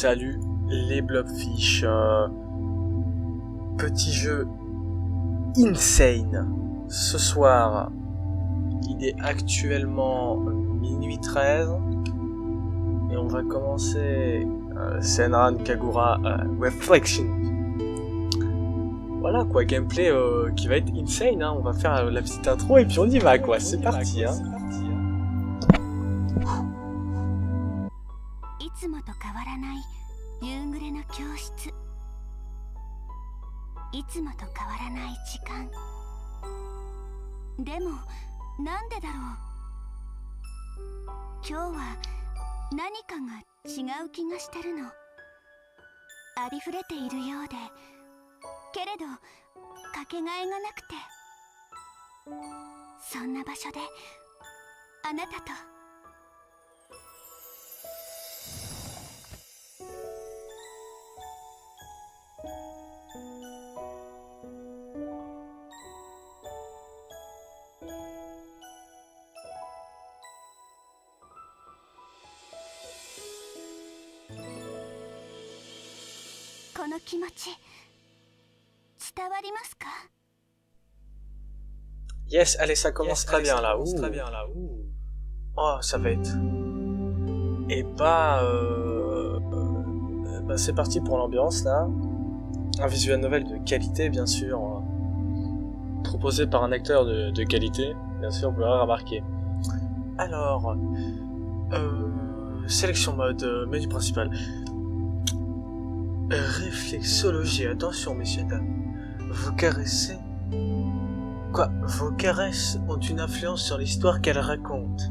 Salut les Blobfish. Petit jeu insane. Ce soir, il est actuellement minuit 13 et on va commencer Senran Kagura Reflection. Voilà quoi, gameplay qui va être insane, hein. On va faire la petite intro et puis on y va quoi, c'est parti hein. いつもと変わらない夕暮れの教室、いつもと変わらない時間。でもなんでだろう。今日は何かが違う気がしてるの。ありふれているようで、けれどかけがえがなくて、そんな場所であなたとこの気持ち伝わりますか？ Yes, allez, ça commence très bien là. Oh, ça va être. Et c'est parti pour l'ambiance là. Un visual novel de qualité, bien sûr, proposé par un acteur de qualité, bien sûr, vous l'aurez remarqué. Alors, sélection mode, menu principal. Réflexologie, attention messieurs dames, vos caresses ont une influence sur l'histoire qu'elles racontent.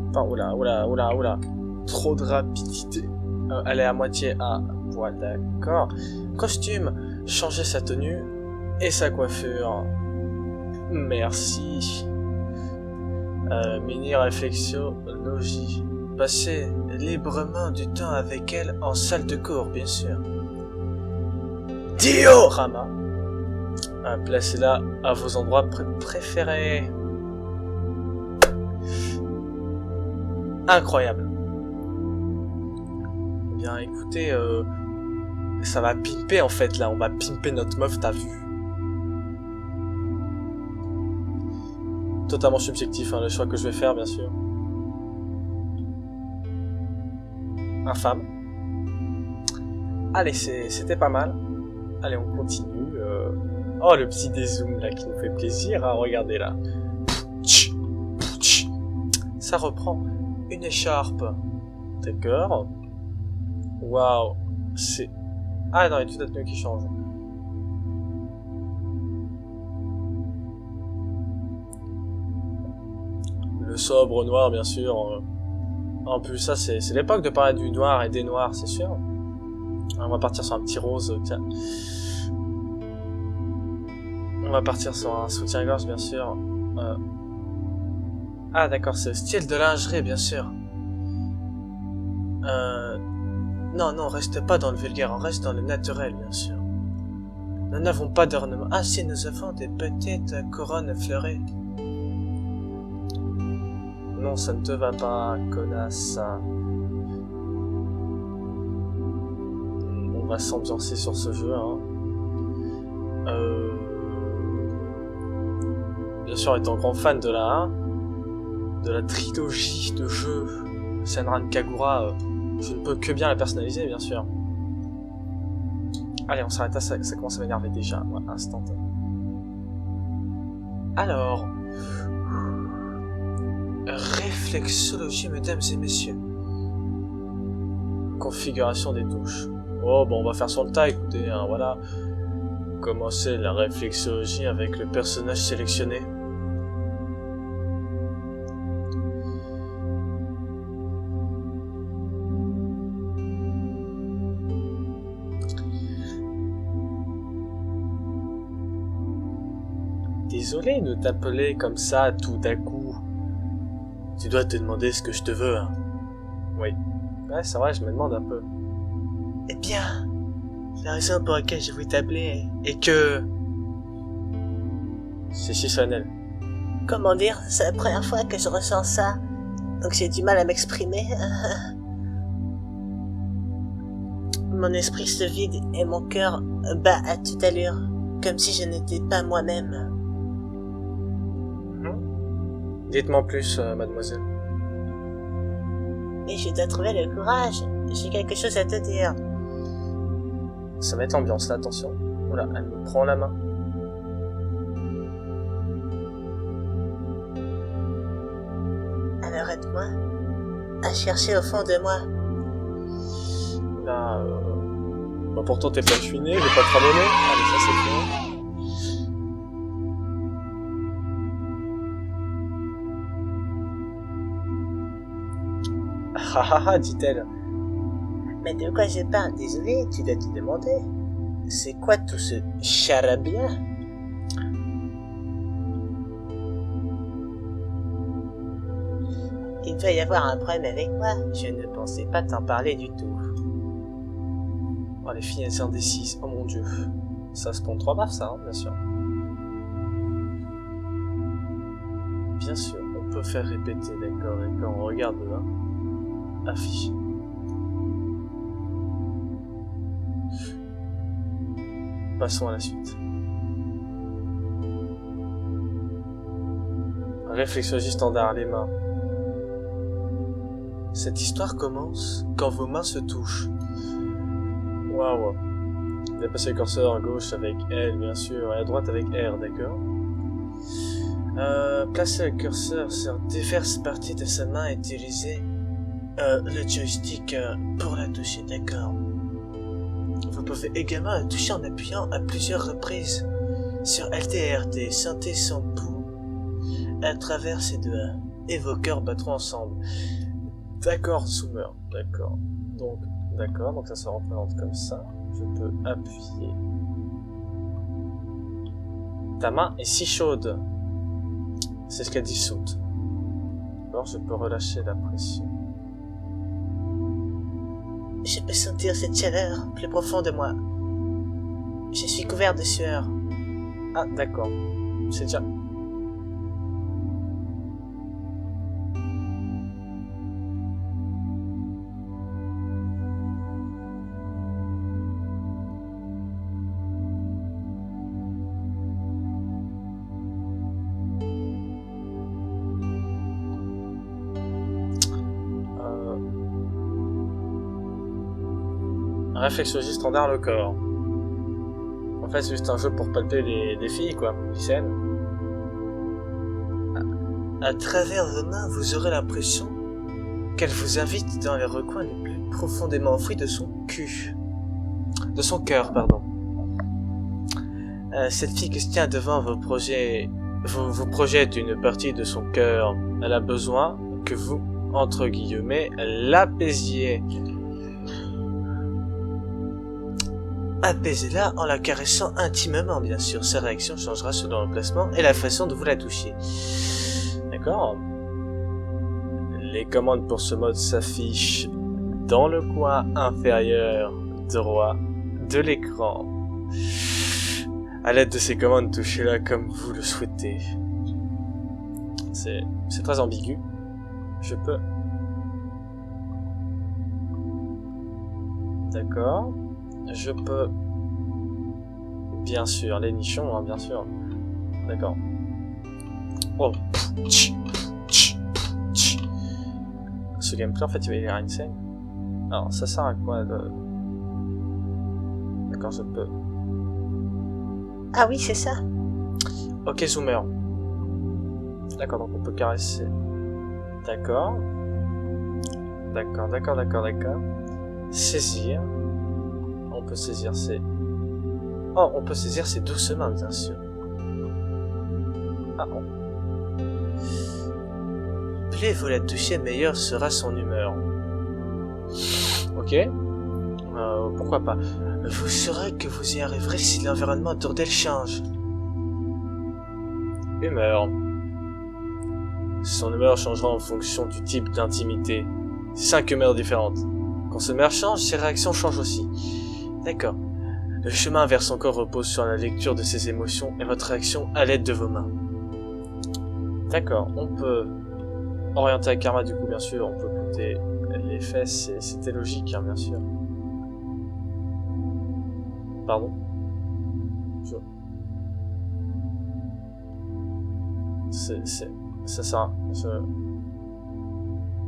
Enfin, oula, trop de rapidité. Elle est à moitié à poil, d'accord. Costume, changer sa tenue et sa coiffure. Merci. Mini réflexologie. Passer librement du temps avec elle en salle de cours, bien sûr. Diorama. Placez-la à vos endroits préférés. Incroyable. Eh bien, écoutez, ça va pimper en fait là. On va pimper notre meuf, t'as vu. Totalement subjectif, hein, le choix que je vais faire, bien sûr. Infâme. Allez, c'était pas mal. Allez, on continue. Oh, le petit dézoom là qui nous fait plaisir. Hein, regardez là. Ça reprend une écharpe. D'accord. Waouh. C'est... Ah non, il y a toute la tenue qui change. Le sobre noir, bien sûr. En plus, ça, c'est l'époque de parler du noir et des noirs, c'est sûr. On va partir sur un petit rose, tiens. On va partir sur un soutien-gorge, bien sûr. Ah, d'accord, c'est le style de lingerie, bien sûr. Non, reste pas dans le vulgaire, on reste dans le naturel, bien sûr. Nous n'avons pas d'ornement. Ah si, nous avons des petites couronnes fleurées. Non, ça ne te va pas, connasse. On va s'ambiancer sur ce jeu, hein. Bien sûr, étant grand fan de la trilogie de jeux Senran Kagura, je ne peux que bien la personnaliser, bien sûr. Allez, on s'arrête là, ça commence à m'énerver déjà, ouais, instant. Alors... Réflexologie, mesdames et messieurs. Configuration des touches. Oh, bon, on va faire sur le tas, écoutez, hein, voilà. Commencer la réflexologie avec le personnage sélectionné. Désolé de t'appeler comme ça tout à coup. Tu dois te demander ce que je te veux, hein. Oui. Ouais, c'est vrai, je me demande un peu. Eh bien, la raison pour laquelle je voulais t'appeler est que... C'est si solennel. Comment dire, c'est la première fois que je ressens ça. donc j'ai du mal à m'exprimer. Mon esprit se vide et mon cœur bat à toute allure, comme si je n'étais pas moi-même. Dites-moi plus, mademoiselle. Mais je dois trouver le courage, j'ai quelque chose à te dire. Ça met l'ambiance là, attention. Voilà, elle me prend la main. Alors aide-moi à chercher au fond de moi. Là, bah pourtant t'es pas chouiné, j'ai pas te ramener. Allez, ça c'est fait. Ah ah ah, dit-elle. Mais de quoi je parle? Désolé, tu dois te demander. C'est quoi tout ce charabia? Il doit y avoir un problème avec moi. Je ne pensais pas t'en parler du tout. Oh, les filles, elles sont indécises. Oh mon dieu. Ça se prend 3 baffes, ça, hein, bien sûr. Bien sûr, on peut faire répéter, d'accord, d'accord. On regarde, hein. Affiche. Passons à la suite. Réflexologie standard, les mains. Cette histoire commence quand vos mains se touchent. Waouh. Déplacez le curseur à gauche avec L, bien sûr, et à droite avec R, d'accord. Placez le curseur sur diverses parties de sa main et utilisez le joystick pour la toucher, d'accord. Vous pouvez également la toucher en appuyant à plusieurs reprises sur LTRT, sentez son pouls à travers ces doigts et vos cœurs battront ensemble. D'accord, Zoomer, d'accord. Donc ça se représente comme ça. Je peux appuyer. Ta main est si chaude. C'est ce qu'elle dit saute. Alors je peux relâcher la pression. Je peux sentir cette chaleur plus profonde de moi. Je suis couvert de sueur. Ah, d'accord. C'est déjà... Réflexologie standard, le corps. En fait, c'est juste un jeu pour palper les filles, quoi, lycéennes. À travers vos mains, vous aurez l'impression qu'elle vous invite dans les recoins les plus profondément enfouis de son cul. De son cœur, pardon. Cette fille qui se tient devant vos projets, vous projette une partie de son cœur. Elle a besoin que vous, entre guillemets, l'apaisiez. Apaisez-la en la caressant intimement, bien sûr. Sa réaction changera selon le placement et la façon de vous la toucher. D'accord. Les commandes pour ce mode s'affichent dans le coin inférieur droit de l'écran. À l'aide de ces commandes, touchez-la comme vous le souhaitez. C'est très ambigu. Je peux... D'accord. Je peux... Bien sûr, les nichons, hein, bien sûr. D'accord. Oh. Ce gameplay, en fait, il va y avoir une scène. Alors, ça sert à quoi de... D'accord, je peux... Ah oui, c'est ça. Ok, Zoomer. D'accord, donc on peut caresser. D'accord. D'accord. Saisir. On peut saisir ces... Oh, on peut saisir ces douces mains, bien sûr. Ah, oh. Plus vous la touchez, meilleure sera son humeur. Ok. Pourquoi pas. Vous saurez que vous y arriverez si l'environnement autour d'elle change. Humeur. Son humeur changera en fonction du type d'intimité. 5 humeurs différentes. Quand son humeur change, ses réactions changent aussi. D'accord. Le chemin vers son corps repose sur la lecture de ses émotions et votre réaction à l'aide de vos mains. D'accord, on peut orienté à karma, du coup, bien sûr, on peut compter les fesses, c'était logique, hein, bien sûr. Pardon. C'est ça.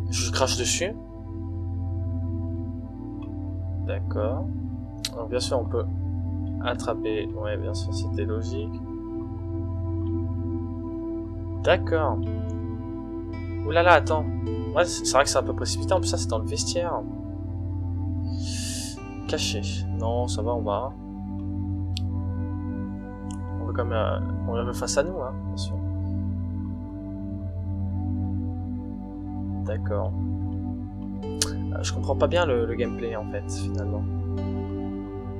Je crache dessus. D'accord. Donc bien sûr on peut attraper. Ouais, bien sûr, c'était logique. D'accord. Ouh là là, attends. Ouais, c'est vrai que c'est un peu précipité. En plus ça c'est dans le vestiaire. Caché. Non, ça va, on va. On veut comme on le veut face à nous, hein, bien sûr. D'accord. Je comprends pas bien le gameplay en fait, finalement.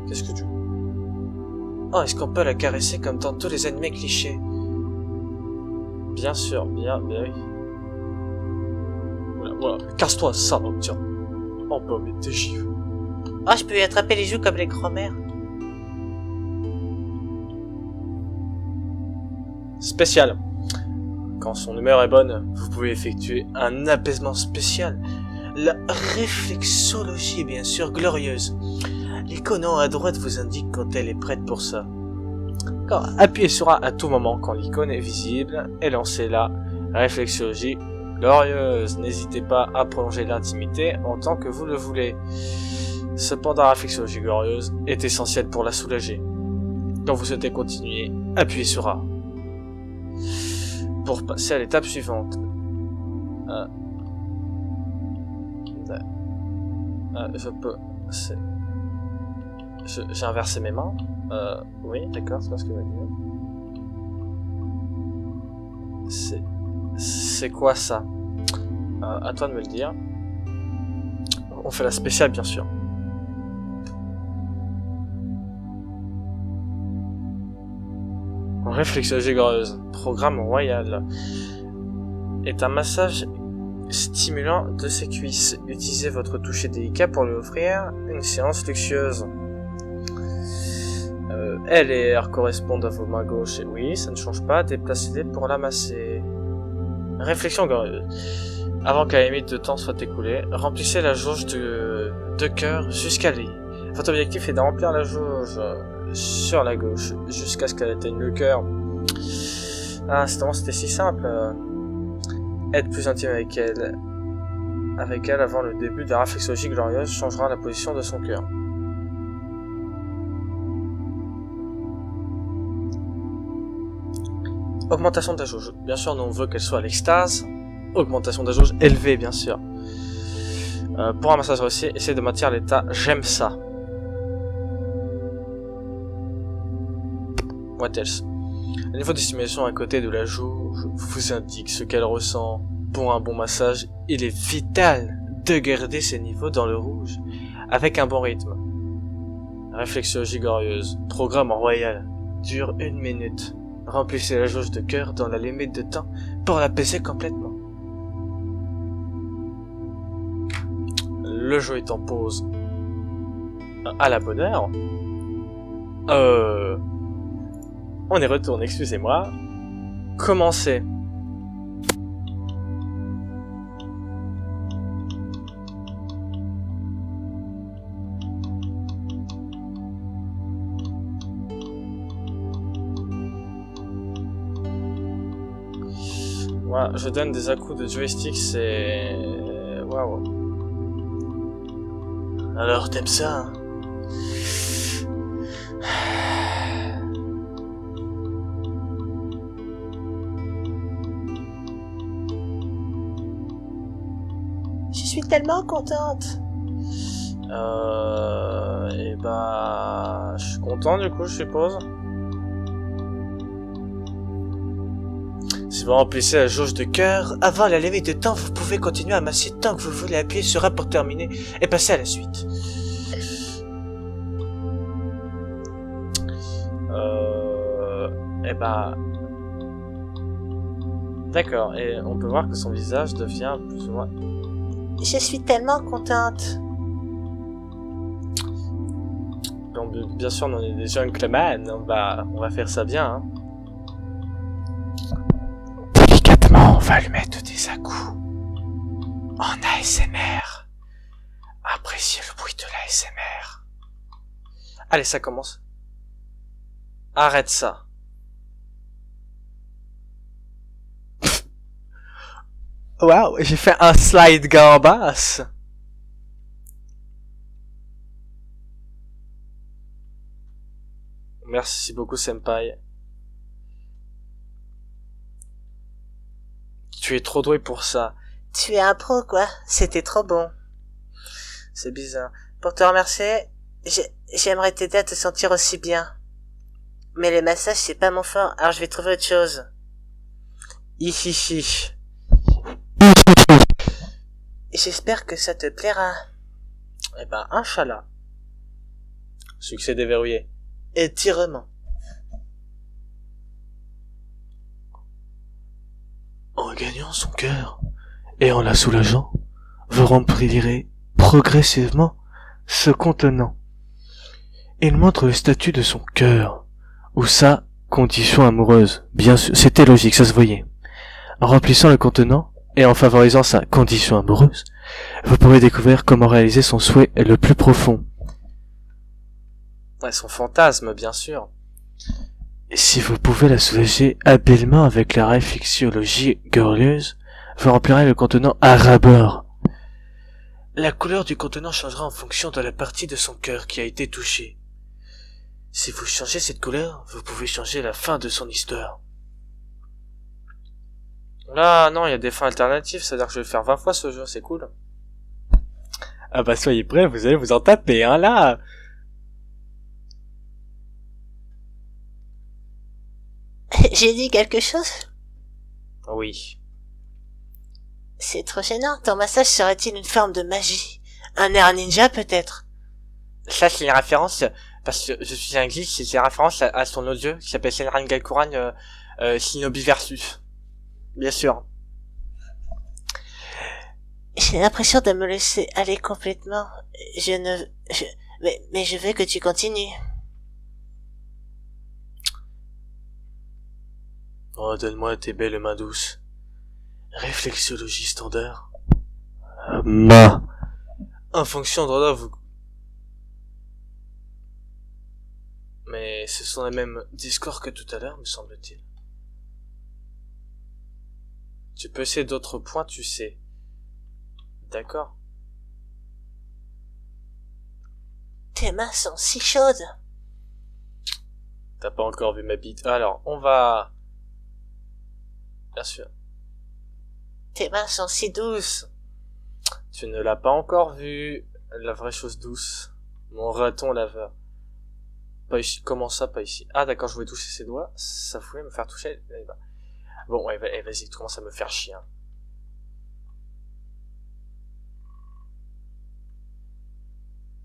Qu'est-ce que tu... Oh, est-ce qu'on peut la caresser comme dans tous les animés clichés? Bien sûr, bien oui. Voilà, casse-toi, ça, donc tiens. On peut mettre tes gifles. Oh, je peux lui attraper les joues comme les grands-mères. Spécial. Quand son humeur est bonne, vous pouvez effectuer un apaisement spécial. La réflexologie est bien sûr glorieuse. L'icône en haut à droite vous indique quand elle est prête pour ça. Appuyez sur A à tout moment quand l'icône est visible et lancez la réflexologie glorieuse. N'hésitez pas à prolonger l'intimité en tant que vous le voulez. Cependant, la réflexologie glorieuse est essentielle pour la soulager. Quand vous souhaitez continuer, appuyez sur A. Pour passer à l'étape suivante. Je peux... J'ai inversé mes mains. Oui, d'accord, c'est pas ce que je veux dire. C'est quoi ça? À toi de me le dire. On fait la spéciale, bien sûr. Réflexologie glorieuse. Programme royal. Est un massage stimulant de ses cuisses. Utilisez votre toucher délicat pour lui offrir une séance luxueuse. L et R correspondent à vos mains gauches et oui, ça ne change pas. Déplacez-les pour l'amasser. Réflexion glorieuse. Avant que la limite de temps soit écoulée, remplissez la jauge de cœur jusqu'à lui. Votre objectif est de remplir la jauge sur la gauche jusqu'à ce qu'elle atteigne le cœur. Ah, c'était si simple. Être plus intime avec elle avant le début de la réflexologie glorieuse changera la position de son cœur. Augmentation de la jauge. Bien sûr, nous on veut qu'elle soit à l'extase. Augmentation de la jauge élevée, bien sûr. Pour un massage réussi, essayez de maintenir l'état j'aime ça. What else? Le niveau de stimulation à côté de la jauge vous indique ce qu'elle ressent. Pour un bon massage, il est vital de garder ces niveaux dans le rouge, avec un bon rythme. Réflexologie glorieuse. Programme royal. Dure 1 minute. Remplissez la jauge de cœur dans la limite de temps pour l'apaiser complètement. Le jeu est en pause. À la bonne heure. On est retourné, excusez-moi. Commencez. Voilà, je donne des à-coups de joystick, c'est... Waouh. Alors, t'aimes ça, hein? Je suis tellement contente. Et bah... Je suis content du coup, je suppose. Si vous remplissez la jauge de cœur, avant la limite de temps, vous pouvez continuer à masser tant que vous voulez. Appuyer sur A pour terminer et passer à la suite. Et bah... D'accord, et on peut voir que son visage devient plus ou moins... Je suis tellement contente. Donc, bien sûr, on est des jeunes clémanes, on va faire ça bien, hein. Délicatement, on va lui mettre des à-coups. En ASMR. Appréciez le bruit de l'ASMR. Allez, ça commence. Arrête ça. Waouh, j'ai fait un slide gambasse. Merci beaucoup, Senpai. Tu es trop doué pour ça. Tu es un pro, quoi. C'était trop bon. C'est bizarre. Pour te remercier, j'aimerais t'aider à te sentir aussi bien. Mais les massages, c'est pas mon fort, alors je vais trouver autre chose. Hihihi. J'espère que ça te plaira. Eh ben, Inch'Allah. Succès déverrouillé. Étirement. En gagnant son cœur et en la soulageant, vous remplirez progressivement ce contenant. Il montre le statut de son cœur ou sa condition amoureuse. Bien sûr, c'était logique, ça se voyait. En remplissant le contenant et en favorisant sa condition amoureuse, vous pourrez découvrir comment réaliser son souhait le plus profond. Ouais, son fantasme, bien sûr. Et si vous pouvez la soulager habilement avec la réflexologie glorieuse, vous remplirez le contenant à ras-bord. La couleur du contenant changera en fonction de la partie de son cœur qui a été touchée. Si vous changez cette couleur, vous pouvez changer la fin de son histoire. Là, non, il y a des fins alternatives, c'est-à-dire que je vais faire 20 fois ce jeu, c'est cool. Ah bah soyez prêts, vous allez vous en taper, hein, là. J'ai dit quelque chose? Oui. C'est trop gênant, ton massage serait-il une forme de magie? Un air ninja, peut-être? Ça, c'est une référence, parce que je suis un geek, c'est une référence à son autre jeu, qui s'appelle Senran Gakuran Shinobi Versus. Bien sûr. J'ai l'impression de me laisser aller complètement. Mais je veux que tu continues. Oh, donne-moi tes belles mains douces. Réflexologie standard. En fonction de vous... Mais ce sont les mêmes discours que tout à l'heure, me semble-t-il. Tu peux essayer d'autres points, tu sais. D'accord. Tes mains sont si chaudes. T'as pas encore vu ma bite. Alors, on va... Bien sûr. Tes mains sont si douces. Tu ne l'as pas encore vu, la vraie chose douce. Mon raton laveur. Pas ici. Comment ça, pas ici? Ah d'accord, je voulais toucher ses doigts. Ça voulait me faire toucher. Bon, ouais, vas-y, tu commences à me faire chier. Hein.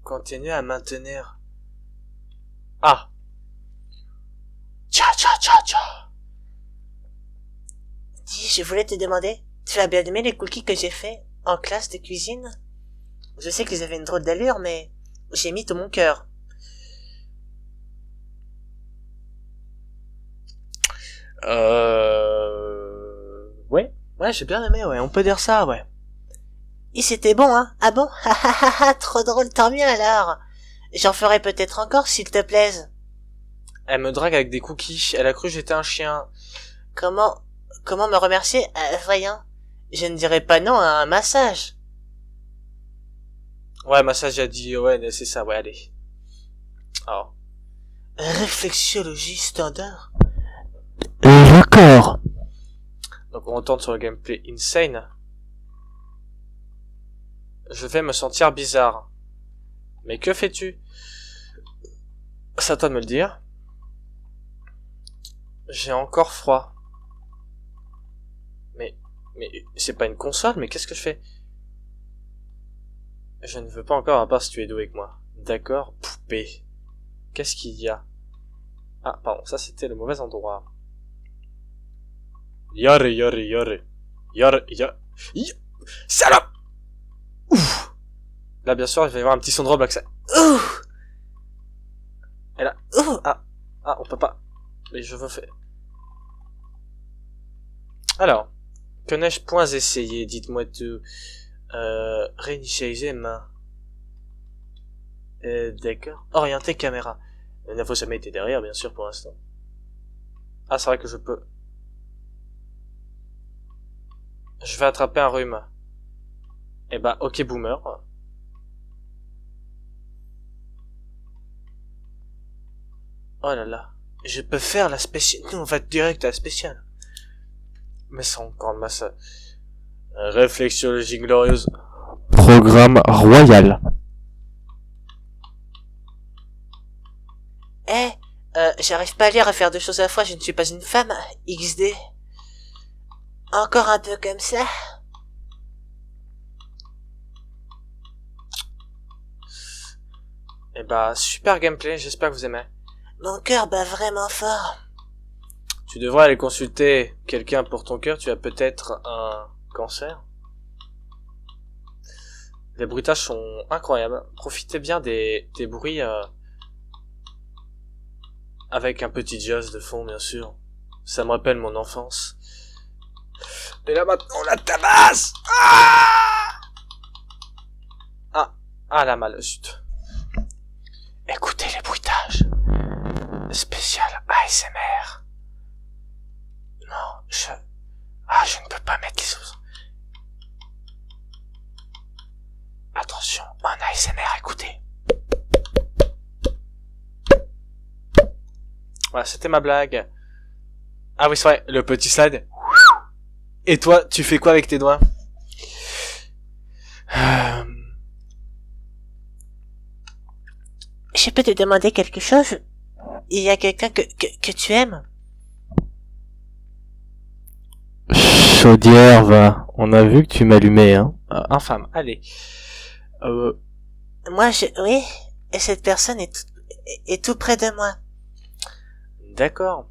Continue à maintenir. Ah. Tcha tcha tcha tcha. Dis, je voulais te demander, tu as bien aimé les cookies que j'ai fait en classe de cuisine? Je sais qu'ils avaient une drôle d'allure, mais j'ai mis tout mon cœur. Ouais, j'ai bien aimé, ouais, on peut dire ça, ouais. Et c'était bon, hein? Ah bon? Trop drôle, tant mieux alors. J'en ferai peut-être encore, s'il te plaise. Elle me drague avec des cookies, elle a cru que j'étais un chien. Comment me remercier? Voyons, je ne dirais pas non à un massage. Ouais, massage, j'ai dit, ouais, c'est ça, ouais, allez. Alors. Réflexologie standard. D'accord. Donc on retourne sur le gameplay insane. Je vais me sentir bizarre. Mais que fais-tu? C'est à toi de me le dire. J'ai encore froid. Mais c'est pas une console, mais qu'est-ce que je fais? Je ne veux pas encore, à part si tu es doué que moi. D'accord, poupée. Qu'est-ce qu'il y a? Ah, pardon, ça c'était le mauvais endroit. Yare. Salope! Ouf! Là, bien sûr, il va y avoir un petit son de Roblox. Ouh! Et là, Ouh! ah, on peut pas. Mais je veux faire. Alors, que n'ai-je point essayé, dites-moi tout. Réinitialiser main. D'accord. Orienter caméra. Il n'a faut jamais été derrière, bien sûr, pour l'instant. Ah, c'est vrai que je peux. Je vais attraper un rhume. Eh bah, ok, boomer. Oh là là. Je peux faire la spéciale. Nous, on va direct à la spéciale. Mais c'est encore de masse. Réflexologie glorieuse. Programme royal. J'arrive pas à lire à faire deux choses à la fois, je ne suis pas une femme. XD. Encore un peu comme ça. Eh bah, super gameplay, j'espère que vous aimez. Mon cœur bat vraiment fort. Tu devrais aller consulter quelqu'un pour ton cœur, tu as peut-être un cancer. Les bruitages sont incroyables. Profitez bien des bruits avec un petit jazz de fond, bien sûr. Ça me rappelle mon enfance. Et là maintenant, on la tabasse. Ah la mal, zut. Écoutez les bruitages. Spécial ASMR. Non, je ne peux pas mettre les choses. Attention, en ASMR, écoutez. Voilà, c'était ma blague. Ah oui, c'est vrai, le petit slide. Et toi, tu fais quoi avec tes doigts? Je peux te demander quelque chose? Il y a quelqu'un que tu aimes? Chaudière, va. On a vu que tu m'allumais, hein. Infâme, allez. Moi, oui. Et cette personne est tout près de moi. D'accord.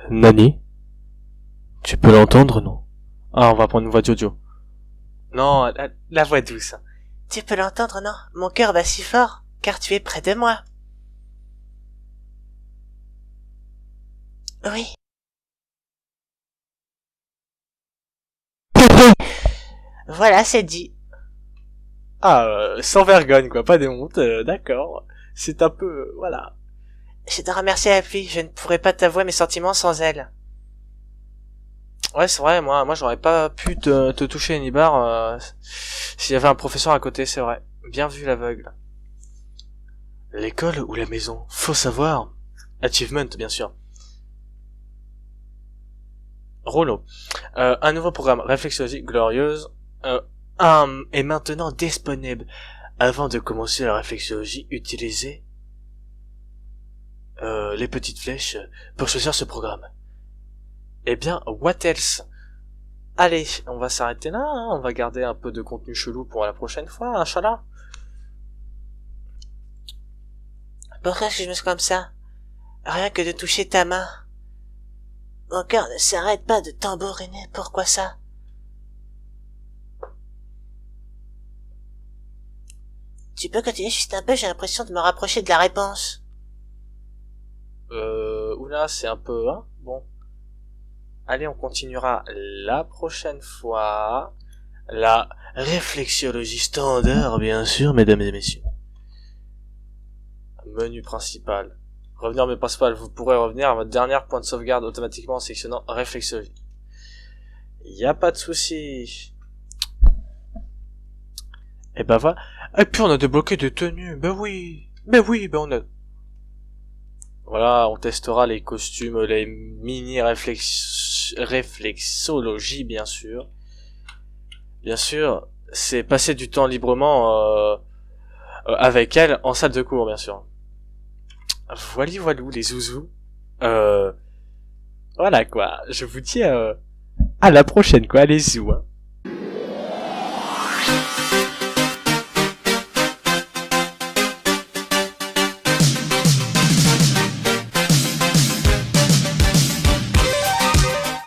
Nani? Tu peux l'entendre, non? Ah, on va prendre une voix de Jojo. Non, la voix douce. Tu peux l'entendre, non? Mon cœur bat si fort, car tu es près de moi. Oui. Voilà, c'est dit. Ah, sans vergogne, quoi, pas de honte, d'accord. C'est un peu, voilà. Je te remercie la pluie, je ne pourrais pas t'avouer mes sentiments sans elle. Ouais, c'est vrai, moi j'aurais pas pu te toucher, Nibar, s'il y avait un professeur à côté, c'est vrai. Bien vu l'aveugle. L'école ou la maison? Faut savoir. Achievement, bien sûr. Rollo. Un nouveau programme réflexologie glorieuse est maintenant disponible. Avant de commencer la réflexologie, utilisez les petites flèches pour choisir ce programme. Eh bien, what else? Allez, on va s'arrêter là, hein, on va garder un peu de contenu chelou pour la prochaine fois, inchallah. Pourquoi est-ce que je me sens comme ça? Rien que de toucher ta main. Mon cœur ne s'arrête pas de tambouriner, pourquoi ça? Tu peux continuer juste un peu, j'ai l'impression de me rapprocher de la réponse. Oula, c'est un peu, hein, bon. Allez, on continuera la prochaine fois. La réflexologie standard, bien sûr, mesdames et messieurs. Menu principal. Revenir au menu principal, vous pourrez revenir à votre dernier point de sauvegarde automatiquement en sélectionnant réflexologie. Y a pas de souci. Et ben voilà. Et puis on a débloqué des tenues. Ben oui, on a... Voilà, on testera les costumes, les mini réflexologie, bien sûr. Bien sûr, c'est passer du temps librement avec elle en salle de cours, bien sûr. Voilou, les zouzous. Voilà quoi, je vous dis à la prochaine quoi, les zouzous. Hein.